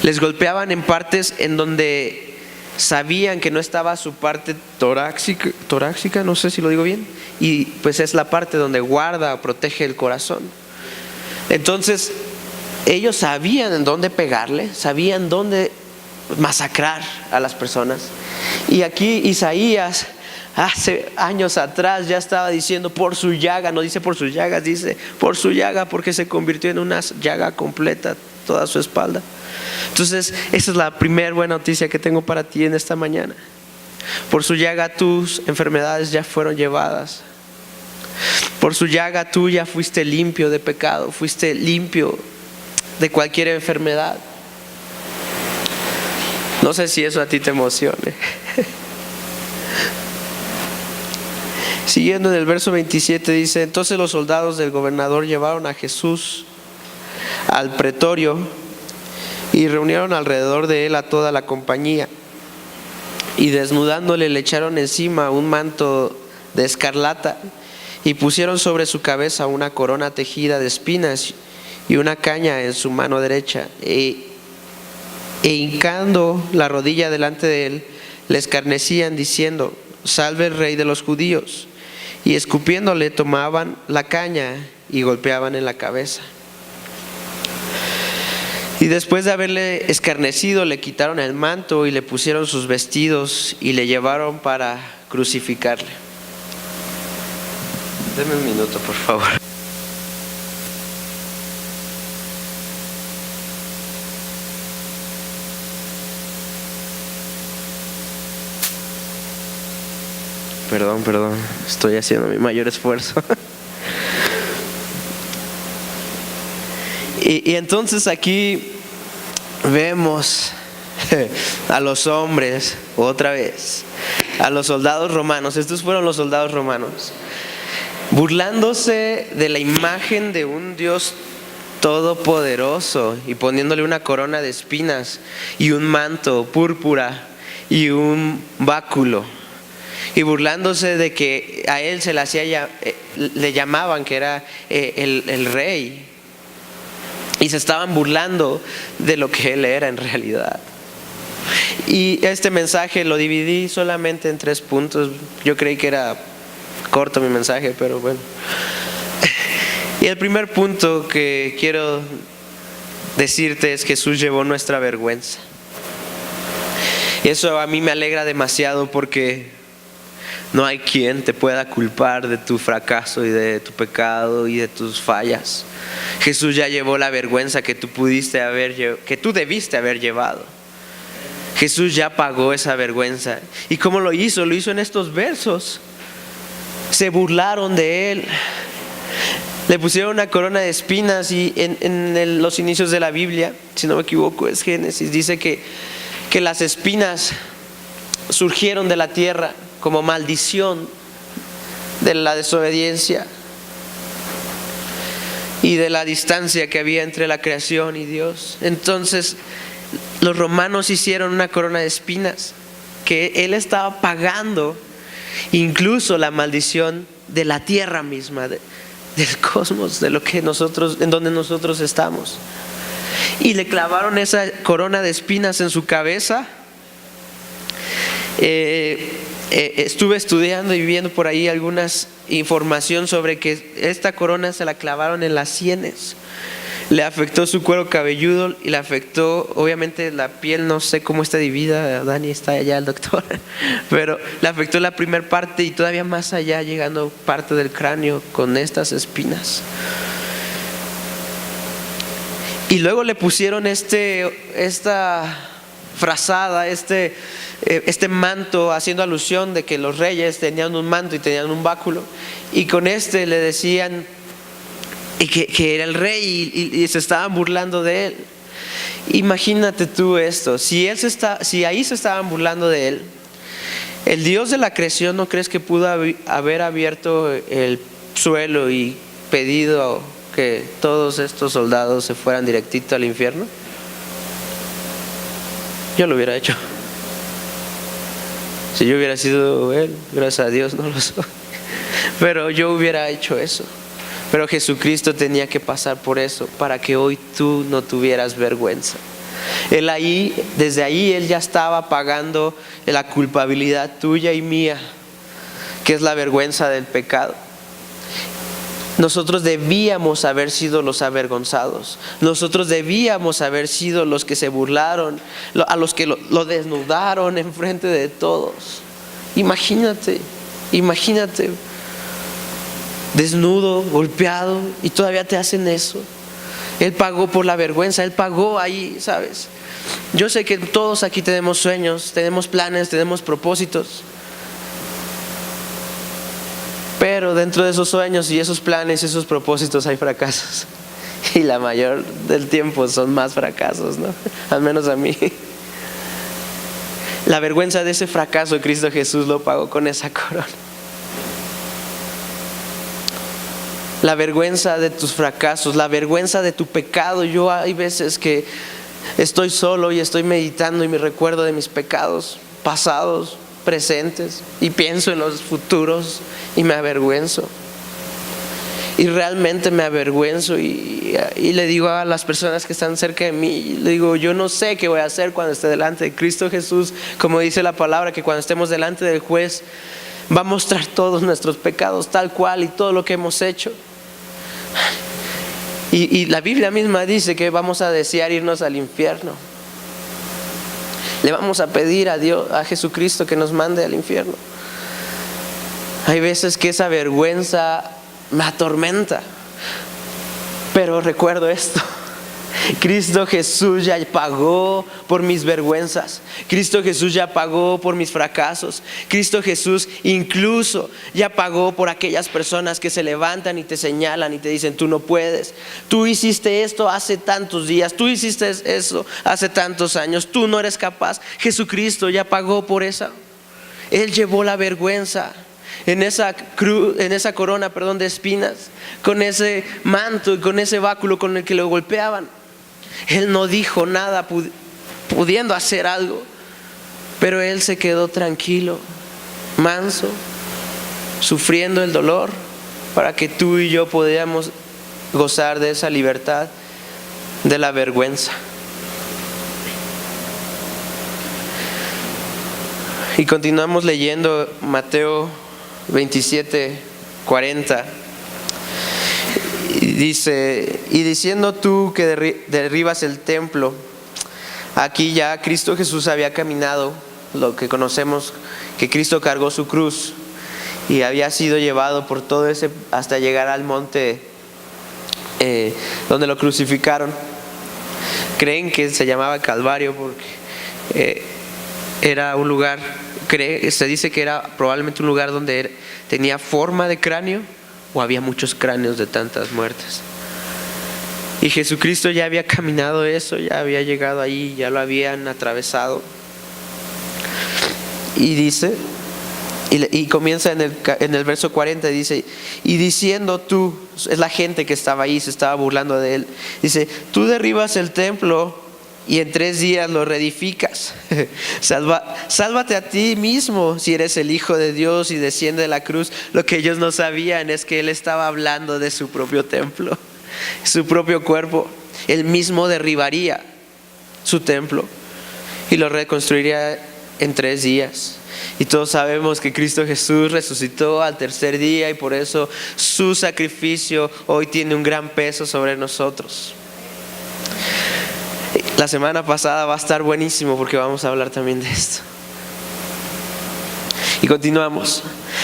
Les golpeaban en partes en donde sabían que no estaba su parte torácica, no sé si lo digo bien, y pues es la parte donde guarda o protege el corazón. Entonces ellos sabían en dónde pegarle, sabían dónde masacrar a las personas. Y aquí Isaías hace años atrás ya estaba diciendo: por su llaga, no dice por sus llagas, dice por su llaga, porque se convirtió en una llaga completa toda su espalda. Entonces esa es la primera buena noticia que tengo para ti en esta mañana. Por su llaga tus enfermedades ya fueron llevadas. Por su llaga tú ya fuiste limpio de pecado, fuiste limpio de cualquier enfermedad. No sé si eso a ti te emocione. Siguiendo en el verso 27 dice: entonces los soldados del gobernador llevaron a Jesús al pretorio y reunieron alrededor de él a toda la compañía, y desnudándole le echaron encima un manto de escarlata y pusieron sobre su cabeza una corona tejida de espinas y una caña en su mano derecha, e hincando la rodilla delante de él le escarnecían diciendo: salve el rey de los judíos. Y escupiéndole tomaban la caña y golpeaban en la cabeza. Y después de haberle escarnecido le quitaron el manto y le pusieron sus vestidos y le llevaron para crucificarle. Deme un minuto, por favor. Perdón, estoy haciendo mi mayor esfuerzo. Y entonces aquí vemos a los hombres, otra vez, a los soldados romanos. Estos fueron los soldados romanos, burlándose de la imagen de un Dios todopoderoso y poniéndole una corona de espinas y un manto púrpura y un báculo. Y burlándose de que a él se le hacía, le llamaban que era el rey. Y se estaban burlando de lo que él era en realidad. Y este mensaje lo dividí solamente en 3 puntos. Yo creí que era corto mi mensaje, pero bueno. Y el primer punto que quiero decirte es: Jesús llevó nuestra vergüenza. Y eso a mí me alegra demasiado, porque no hay quien te pueda culpar de tu fracaso y de tu pecado y de tus fallas. Jesús ya llevó la vergüenza que tú debiste haber llevado. Jesús ya pagó esa vergüenza. ¿Y cómo lo hizo? Lo hizo en estos versos. Se burlaron de él. Le pusieron una corona de espinas, y en los inicios de la Biblia, si no me equivoco es Génesis, dice que las espinas surgieron de la tierra como maldición de la desobediencia. y de la distancia que había entre la creación y Dios. Entonces los romanos hicieron una corona de espinas que Él estaba pagando incluso la maldición de la tierra misma, del cosmos, de lo que nosotros, en donde nosotros estamos. Y le clavaron esa corona de espinas en su cabeza. Estuve estudiando y viendo por ahí algunas información sobre que esta corona se la clavaron en las sienes. Le afectó su cuero cabelludo y le afectó, obviamente, la piel. No sé cómo está dividida, Dani está allá, el doctor, pero le afectó la primera parte y todavía más allá, llegando parte del cráneo con estas espinas. Y luego le pusieron esta frazada, este manto, haciendo alusión de que los reyes tenían un manto y tenían un báculo, y con le decían que era el rey, y se estaban burlando de él. Imagínate tú esto, si ahí se estaban burlando de él, el Dios de la creación, ¿no crees que pudo haber abierto el suelo y pedido que todos estos soldados se fueran directito al infierno? Yo lo hubiera hecho. Si yo hubiera sido él, gracias a Dios no lo soy, pero yo hubiera hecho eso. Pero Jesucristo tenía que pasar por eso para que hoy tú no tuvieras vergüenza. Desde ahí Él ya estaba pagando la culpabilidad tuya y mía, que es la vergüenza del pecado. Nosotros debíamos haber sido los avergonzados. Nosotros debíamos haber sido los que se burlaron, a los que lo desnudaron enfrente de todos. Imagínate, desnudo, golpeado, y todavía te hacen eso. Él pagó por la vergüenza, Él pagó ahí, ¿sabes? Yo sé que todos aquí tenemos sueños, tenemos planes, tenemos propósitos. Pero dentro de esos sueños y esos planes y esos propósitos hay fracasos. Y la mayor del tiempo son más fracasos, ¿no? Al menos a mí. La vergüenza de ese fracaso, Cristo Jesús lo pagó con esa corona. La vergüenza de tus fracasos, la vergüenza de tu pecado. Yo hay veces que estoy solo y estoy meditando y me recuerdo de mis pecados pasados, presentes, y pienso en los futuros y me avergüenzo. Y realmente me avergüenzo y le digo a las personas que están cerca de mí, le digo, yo no sé qué voy a hacer cuando esté delante de Cristo Jesús. Como dice la palabra, que cuando estemos delante del juez va a mostrar todos nuestros pecados tal cual y todo lo que hemos hecho. Y la Biblia misma dice que vamos a desear irnos al infierno. Le vamos a pedir a Dios, a Jesucristo, que nos mande al infierno. Hay veces que esa vergüenza me atormenta, pero recuerdo esto: Cristo Jesús ya pagó por mis vergüenzas. Cristo Jesús ya pagó por mis fracasos. Cristo Jesús incluso ya pagó por aquellas personas que se levantan y te señalan y te dicen, tú no puedes, tú hiciste esto hace tantos días, tú hiciste eso hace tantos años, tú no eres capaz. Jesucristo ya pagó por eso. Él llevó la vergüenza en esa corona, de espinas, con ese manto y con ese báculo con el que lo golpeaban. Él no dijo nada pudiendo hacer algo, pero Él se quedó tranquilo, manso, sufriendo el dolor para que tú y yo pudiéramos gozar de esa libertad de la vergüenza. Y continuamos leyendo Mateo 27:40. Y dice, y diciendo tú que derribas el templo. Aquí ya Cristo Jesús había caminado, lo que conocemos, que Cristo cargó su cruz y había sido llevado por todo ese, hasta llegar al monte donde lo crucificaron. Creen que se llamaba Calvario porque era un lugar, se dice que era probablemente un lugar donde tenía forma de cráneo, o había muchos cráneos de tantas muertes. Y Jesucristo ya había caminado eso, ya había llegado ahí, ya lo habían atravesado. Y dice, Y comienza en el verso 40, dice, y diciendo tú, es la gente que estaba ahí, se estaba burlando de él, dice, tú derribas el templo y en 3 días lo reedificas. Sálvate a ti mismo si eres el Hijo de Dios y desciende de la cruz. Lo que ellos no sabían es que él estaba hablando de su propio templo, su propio cuerpo. Él mismo derribaría su templo y lo reconstruiría en 3 días. Y todos sabemos que Cristo Jesús resucitó al 3er día y por eso su sacrificio hoy tiene un gran peso sobre nosotros. La semana pasada va a estar buenísimo porque vamos a hablar también de esto. Y continuamos.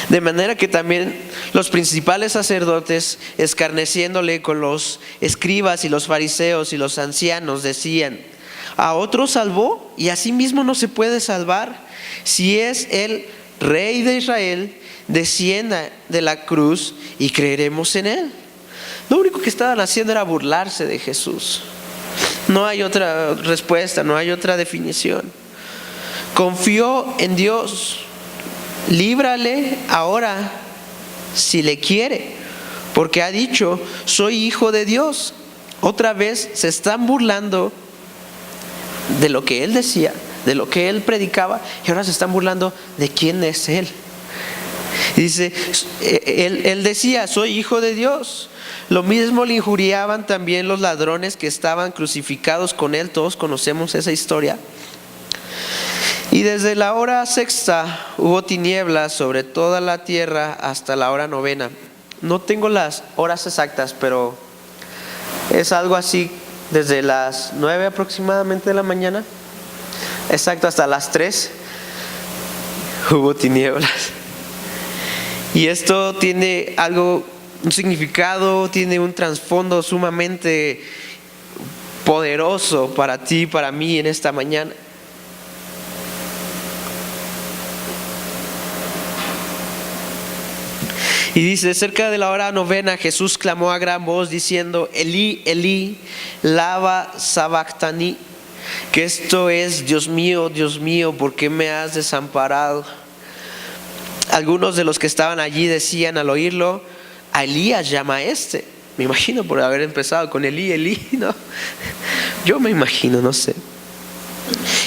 De manera que también los principales sacerdotes, escarneciéndole con los escribas y los fariseos y los ancianos, decían: a otro salvó y a sí mismo no se puede salvar. Si es el Rey de Israel, descienda de la cruz y creeremos en él. Lo único que estaban haciendo era burlarse de Jesús. No hay otra respuesta, no hay otra definición. Confió en Dios. Líbrale ahora si le quiere, porque ha dicho: soy hijo de Dios. Otra vez se están burlando de lo que él decía, de lo que él predicaba, y ahora se están burlando de quién es él. Dice, él decía: soy hijo de Dios. Lo mismo le injuriaban también los ladrones que estaban crucificados con él. Todos conocemos esa historia. Y desde la hora 6ª hubo tinieblas sobre toda la tierra hasta la hora 9. No tengo las horas exactas, pero es algo así, desde las 9 aproximadamente de la mañana, exacto, hasta las 3 hubo tinieblas. Y esto tiene un significado, tiene un trasfondo sumamente poderoso para ti, para mí en esta mañana. Y dice: cerca de la hora 9, Jesús clamó a gran voz diciendo: Elí, Elí, lama sabactani, que esto es: Dios mío, ¿por qué me has desamparado? Algunos de los que estaban allí decían al oírlo: a Elías llama a este. Me imagino, por haber empezado con Elí, Elí, ¿no? Yo me imagino, no sé.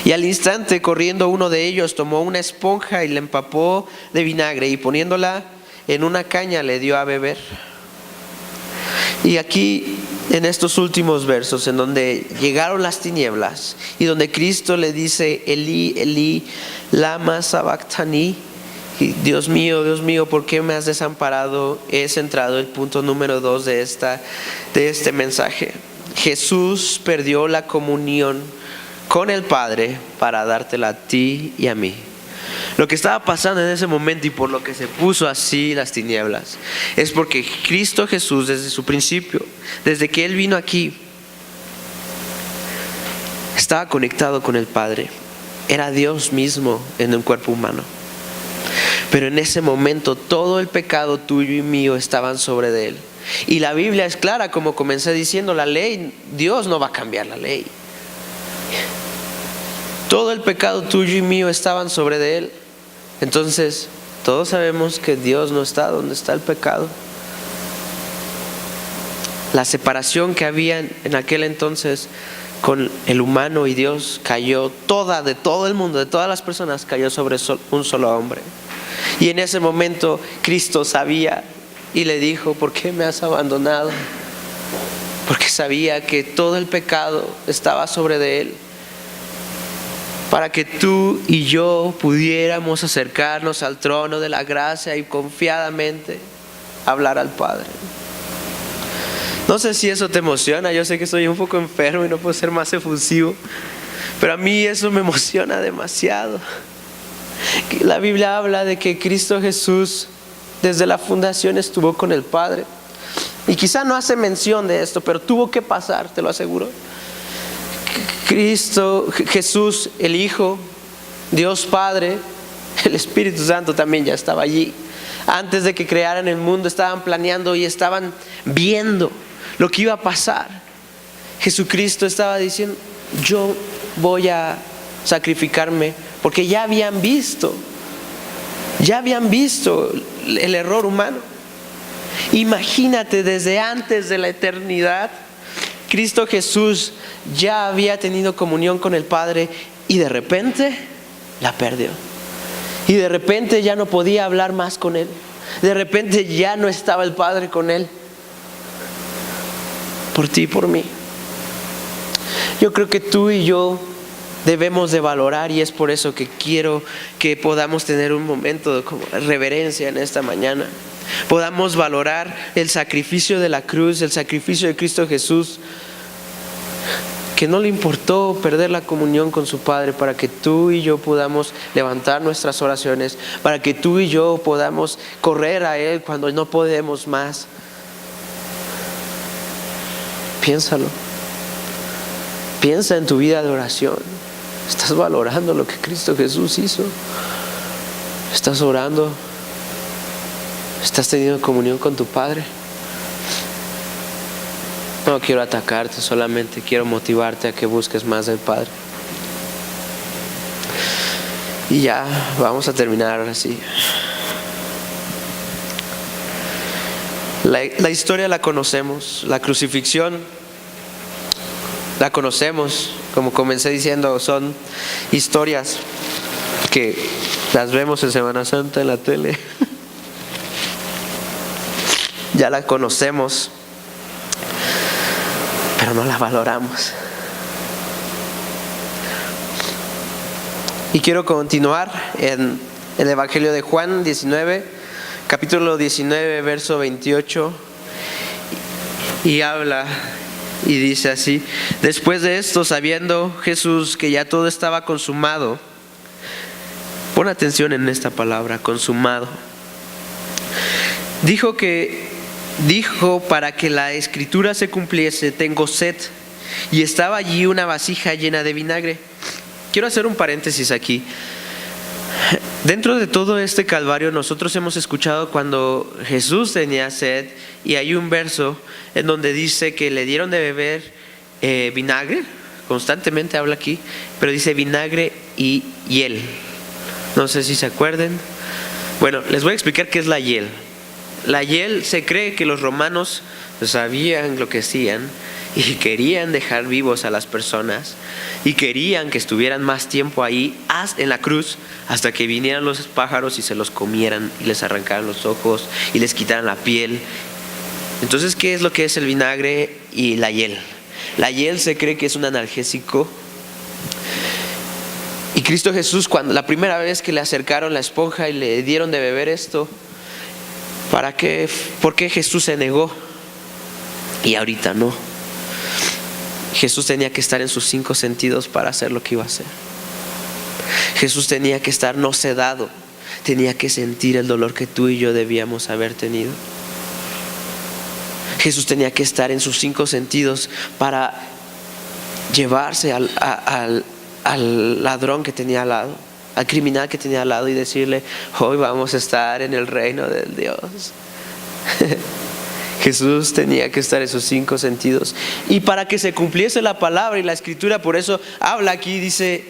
Y al instante, corriendo uno de ellos, tomó una esponja y la empapó de vinagre y poniéndola en una caña le dio a beber. Y aquí, en estos últimos versos, en donde llegaron las tinieblas y donde Cristo le dice: Elí, Elí, lama sabactani, Dios mío, ¿por qué me has desamparado? Es entrado el punto número 2 de este mensaje. Jesús perdió la comunión con el Padre para dártela a ti y a mí. Lo que estaba pasando en ese momento y por lo que se puso así las tinieblas es porque Cristo Jesús, desde su principio, desde que Él vino aquí, estaba conectado con el Padre. Era Dios mismo en un cuerpo humano. Pero en ese momento todo el pecado tuyo y mío estaban sobre de Él. Y la Biblia es clara, como comencé diciendo, la ley, Dios no va a cambiar la ley. Todo el pecado tuyo y mío estaban sobre de Él. Entonces, todos sabemos que Dios no está donde está el pecado. La separación que había en aquel entonces con el humano y Dios cayó de todo el mundo, de todas las personas, cayó sobre un solo hombre. Y en ese momento Cristo sabía y le dijo: ¿por qué me has abandonado? Porque sabía que todo el pecado estaba sobre de Él, para que tú y yo pudiéramos acercarnos al trono de la gracia y confiadamente hablar al Padre. No sé si eso te emociona. Yo sé que estoy un poco enfermo y no puedo ser más efusivo, pero a mí eso me emociona demasiado. La Biblia habla de que Cristo Jesús desde la fundación estuvo con el Padre. Y quizá no hace mención de esto, pero tuvo que pasar, te lo aseguro. Cristo Jesús, el Hijo, Dios Padre, el Espíritu Santo también ya estaba allí. Antes de que crearan el mundo estaban planeando y estaban viendo lo que iba a pasar. Jesucristo estaba diciendo: yo voy a sacrificarme, porque ya habían visto Ya habían visto el error humano. Imagínate, desde antes de la eternidad, Cristo Jesús ya había tenido comunión con el Padre y de repente la perdió. Y de repente ya no podía hablar más con Él. De repente ya no estaba el Padre con Él. Por ti y por mí. Yo creo que tú y yo debemos de valorar, y es por eso que quiero que podamos tener un momento de como reverencia en esta mañana. Podamos valorar el sacrificio de la cruz, el sacrificio de Cristo Jesús, que no le importó perder la comunión con su Padre para que tú y yo podamos levantar nuestras oraciones, para que tú y yo podamos correr a Él cuando no podemos más. Piénsalo. Piensa en tu vida de oración. ¿Estás valorando lo que Cristo Jesús hizo? ¿Estás orando? ¿Estás teniendo comunión con tu Padre? No quiero atacarte, solamente quiero motivarte a que busques más del Padre. Y ya, vamos a terminar así. La historia la conocemos, la crucifixión la conocemos. Como comencé diciendo, son historias que las vemos en Semana Santa en la tele. Ya la conocemos, pero no la valoramos. Y quiero continuar en el Evangelio de Juan 19, capítulo 19, verso 28, y habla y dice así: después de esto, sabiendo Jesús que ya todo estaba consumado, pon atención en esta palabra, consumado, dijo para que la escritura se cumpliese: tengo sed. Y estaba allí una vasija llena de vinagre. Quiero hacer un paréntesis aquí. Dentro de todo este calvario nosotros hemos escuchado cuando Jesús tenía sed, y hay un verso en donde dice que le dieron de beber vinagre. Constantemente habla aquí, pero dice vinagre y hiel. No sé si se acuerden. Bueno, les voy a explicar qué es la hiel. La hiel, se cree que los romanos sabían lo que hacían y querían dejar vivos a las personas y querían que estuvieran más tiempo ahí en la cruz hasta que vinieran los pájaros y se los comieran y les arrancaran los ojos y les quitaran la piel. Entonces, ¿qué es lo que es el vinagre y la hiel? La hiel se cree que es un analgésico. Y Cristo Jesús, cuando la primera vez que le acercaron la esponja y le dieron de beber esto, ¿por qué Jesús se negó? Y ahorita no. Jesús tenía que estar en sus 5 sentidos para hacer lo que iba a hacer. Jesús tenía que estar no sedado, tenía que sentir el dolor que tú y yo debíamos haber tenido. Jesús tenía que estar en sus 5 sentidos para llevarse al ladrón que tenía al lado, al criminal que tenía al lado, y decirle: hoy vamos a estar en el reino del Dios. Jesús tenía que estar en sus 5 sentidos. Y para que se cumpliese la palabra y la escritura, por eso habla aquí, dice: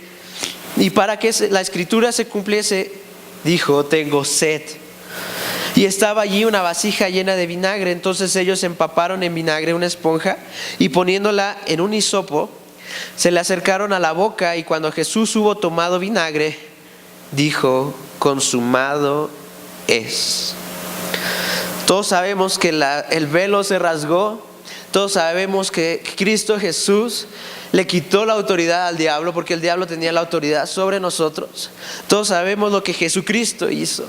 y para que la escritura se cumpliese, dijo: tengo sed. Y estaba allí una vasija llena de vinagre. Entonces ellos empaparon en vinagre una esponja y poniéndola en un hisopo, se le acercaron a la boca. Y cuando Jesús hubo tomado vinagre, dijo: consumado es. Todos sabemos que el velo se rasgó. Todos sabemos que Cristo Jesús le quitó la autoridad al diablo, porque el diablo tenía la autoridad sobre nosotros. Todos sabemos lo que Jesucristo hizo.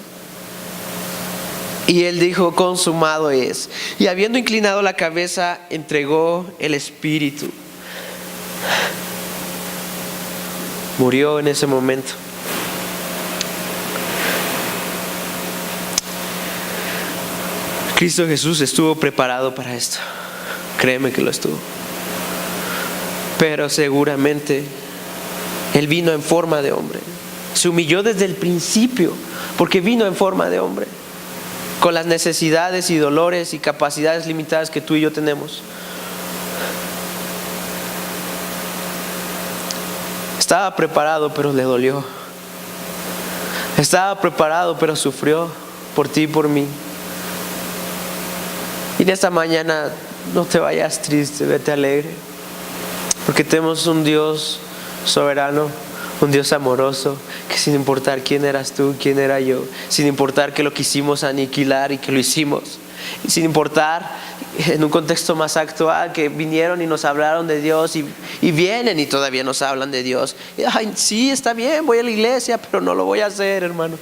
Y Él dijo: consumado es. Y habiendo inclinado la cabeza, entregó el espíritu. Murió en ese momento. Cristo Jesús estuvo preparado para esto. Créeme que lo estuvo. Pero seguramente Él vino en forma de hombre. Se humilló desde el principio, porque vino en forma de hombre, con las necesidades y dolores y capacidades limitadas que tú y yo tenemos. Estaba preparado, pero le dolió. Estaba preparado, pero sufrió por ti y por mí. Y en esta mañana no te vayas triste, vete alegre, porque tenemos un Dios soberano, un Dios amoroso, que sin importar quién eras tú, quién era yo, sin importar que lo quisimos aniquilar y que lo hicimos, y sin importar en un contexto más actual que vinieron y nos hablaron de Dios y vienen y todavía nos hablan de Dios. Ay, sí, está bien, voy a la iglesia, pero no lo voy a hacer, hermano.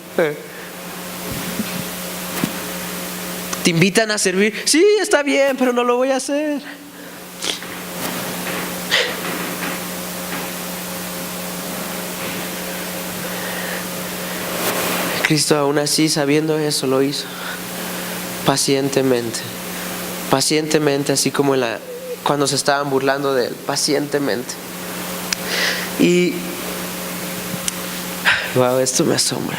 Te invitan a servir, sí, está bien, pero no lo voy a hacer. Cristo aún así, sabiendo eso, lo hizo pacientemente, así como cuando se estaban burlando de él, pacientemente. Y wow, esto me asombra.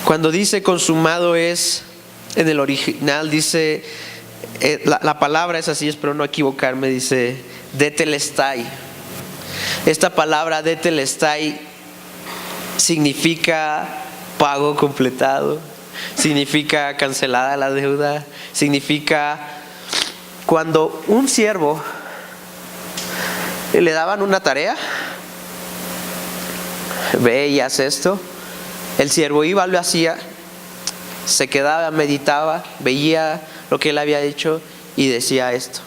Cuando dice consumado es, en el original dice, la palabra es así, espero no equivocarme, dice tetelestai. Esta palabra tetelestai significa pago completado, significa cancelada la deuda, significa cuando un siervo le daban una tarea, ve y haz esto. El siervo iba, lo hacía, se quedaba, meditaba, veía lo que él había hecho y decía esto: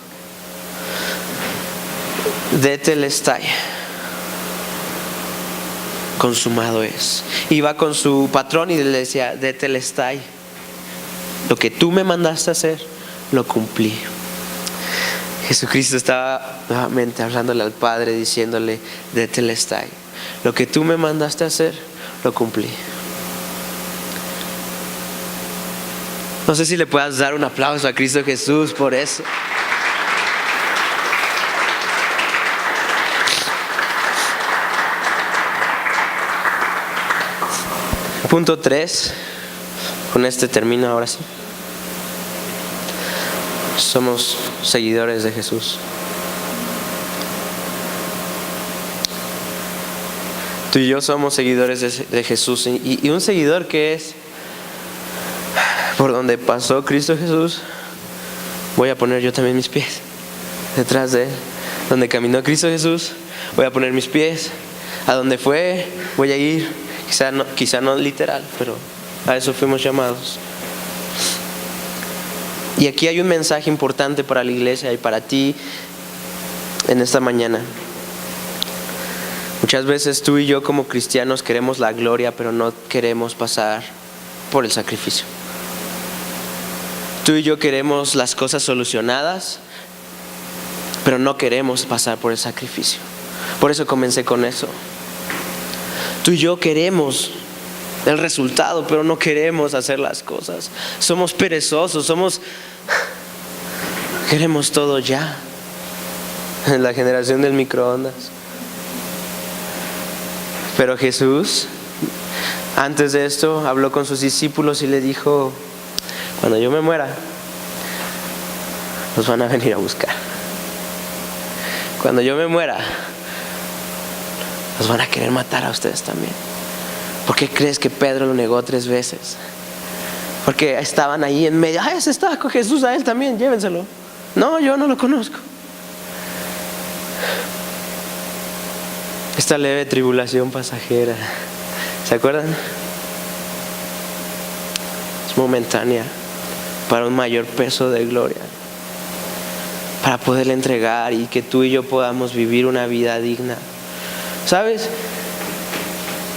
tetelestai, consumado es. Iba con su patrón y le decía: tetelestai, lo que tú me mandaste a hacer, lo cumplí. Jesucristo estaba nuevamente hablándole al Padre, diciéndole: tetelestai, lo que tú me mandaste a hacer, lo cumplí. No sé si le puedas dar un aplauso a Cristo Jesús por eso. Punto 3. Con este termino ahora sí. Somos seguidores de Jesús. Tú y yo somos seguidores de Jesús. Y un seguidor que es por donde pasó Cristo Jesús, voy a poner yo también mis pies detrás de él. Donde caminó Cristo Jesús, voy a poner mis pies. A donde fue, voy a ir. Quizá no literal, pero a eso fuimos llamados. Y aquí hay un mensaje importante para la iglesia y para ti en esta mañana. Muchas veces tú y yo como cristianos queremos la gloria, pero no queremos pasar por el sacrificio. Tú y yo queremos las cosas solucionadas, pero no queremos pasar por el sacrificio. Por eso comencé con eso. Tú y yo queremos el resultado, pero no queremos hacer las cosas. Somos perezosos, queremos todo ya. En la generación del microondas. Pero Jesús, antes de esto, habló con sus discípulos y le dijo: cuando yo me muera, los van a venir a buscar. Cuando yo me muera, los van a querer matar a ustedes también. ¿Por qué crees que Pedro lo negó 3 veces? Porque estaban ahí en medio. Ese estaba con Jesús, a él también, llévenselo. No, yo no lo conozco. Esta leve tribulación pasajera, ¿se acuerdan? Es momentánea para un mayor peso de gloria, para poderle entregar y que tú y yo podamos vivir una vida digna. ¿Sabes?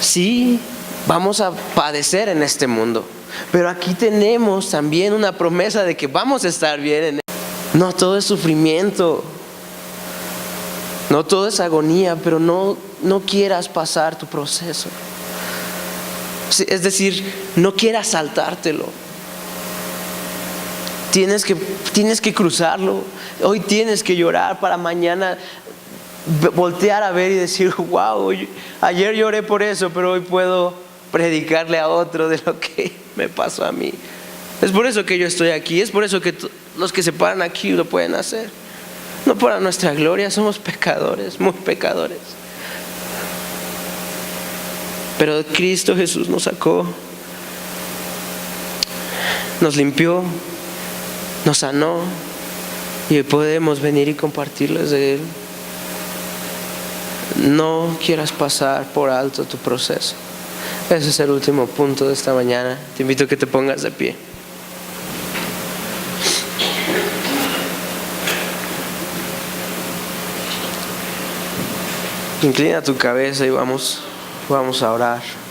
Sí, vamos a padecer en este mundo, pero aquí tenemos también una promesa de que vamos a estar bien. No todo es sufrimiento, no todo es agonía, pero no quieras pasar tu proceso. Es decir, no quieras saltártelo. Tienes que cruzarlo. Hoy tienes que llorar para mañana voltear a ver y decir: wow, ayer lloré por eso, pero hoy puedo predicarle a otro de lo que me pasó a mí. Es por eso que yo estoy aquí, es por eso que los que se paran aquí lo pueden hacer. No para nuestra gloria, somos pecadores, muy pecadores. Pero Cristo Jesús nos sacó, nos limpió, nos sanó, y hoy podemos venir y compartirles de Él. No quieras pasar por alto tu proceso. Ese es el último punto de esta mañana. Te invito a que te pongas de pie. Inclina tu cabeza y vamos a orar.